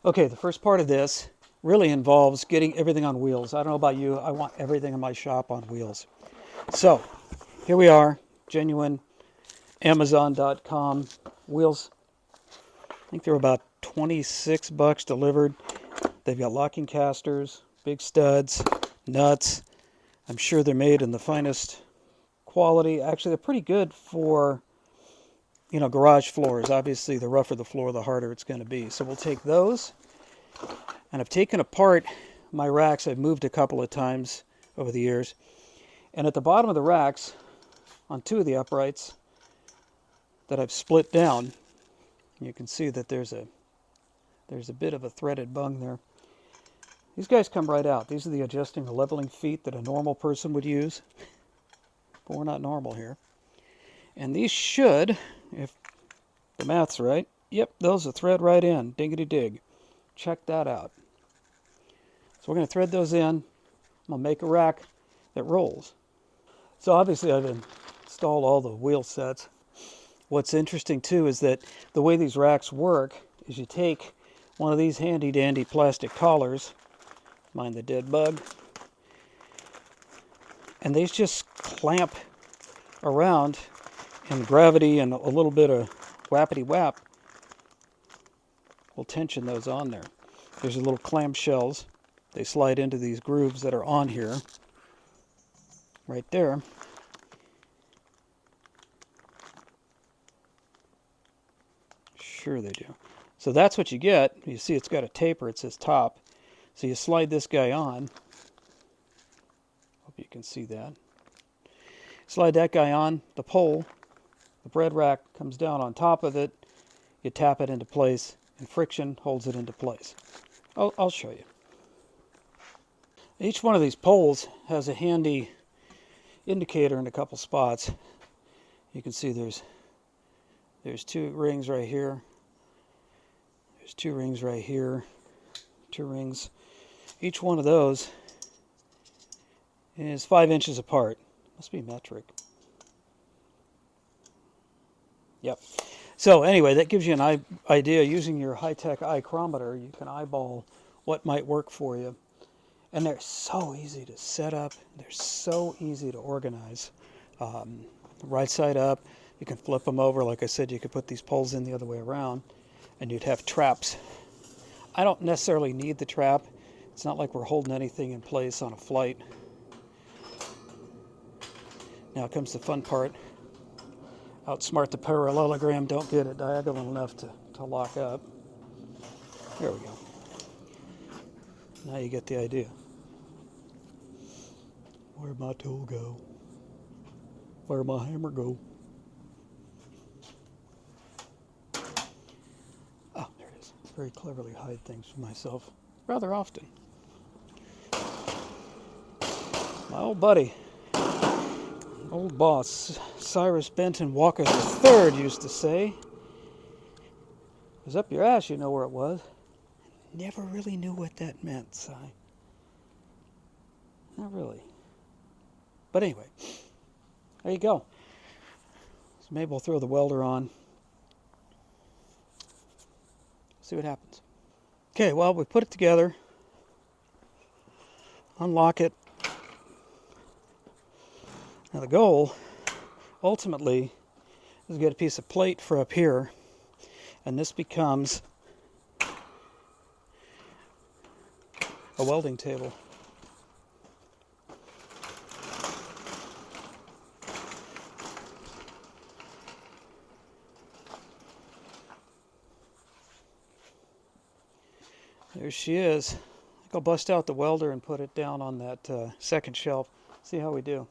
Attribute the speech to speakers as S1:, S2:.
S1: Okay, the first part of this really involves getting everything on wheels. I don't know about you, I want everything in my shop on wheels. So, here we are, genuine Amazon.com wheels. I think they're about 26 bucks delivered. They've got locking casters, big studs, nuts. I'm sure they're made in the finest quality. Actually, they're pretty good for, garage floors. Obviously, the rougher the floor, the harder it's going to be. So we'll take those. And I've taken apart my racks. I've moved a couple of times over the years. And at the bottom of the racks, on two of the uprights that I've split down, you can see that there's a bit of a threaded bung there. These guys come right out. These are the adjusting the leveling feet that a normal person would use. But we're not normal here. And these should, if the math's right, yep, those will thread right in. Diggity dig. Check that out. So we're going to thread those in. I'm going to make a rack that rolls. So obviously I've installed all the wheel sets. What's interesting too is that the way these racks work is you take one of these handy dandy plastic collars, mind the dead bug, and they just clamp around, and gravity and a little bit of whappity whap will tension those on there. There's a little clamshells. They slide into these grooves that are on here, right there. Sure they do. So that's what you get. You see it's got a taper. It says top. So you slide this guy on. Hope you can see that. Slide that guy on the pole. The bread rack comes down on top of it. You tap it into place, and friction holds it into place. I'll show you. Each one of these poles has a handy indicator in a couple spots. You can see there's two rings right here. There's two rings right here. Two rings. Each one of those is 5 inches apart. Must be metric. Yep. So anyway, that gives you an idea. Using your high-tech ichrometer, you can eyeball what might work for you. And they're so easy to set up. They're so easy to organize. Right side up, you can flip them over. Like I said, you could put these poles in the other way around, and you'd have traps. I don't necessarily need the trap. It's not like we're holding anything in place on a flight. Now comes the fun part. Outsmart the parallelogram, don't get it diagonal enough to lock up. There we go. Now you get the idea. Where'd my tool go? Where'd my hammer go? Oh, there it is. Very cleverly hide things from myself rather often. My old buddy, old boss, Cyrus Benton Walker III used to say, "It was up your ass, you know where it was." Never really knew what that meant, Si. Not really. But anyway, there you go. So maybe we'll throw the welder on. See what happens. Okay, well, we put it together. Unlock it. Now the goal, ultimately, is to get a piece of plate for up here. And this becomes a welding table. There she is. I think I'll bust out the welder and put it down on that second shelf. See how we do.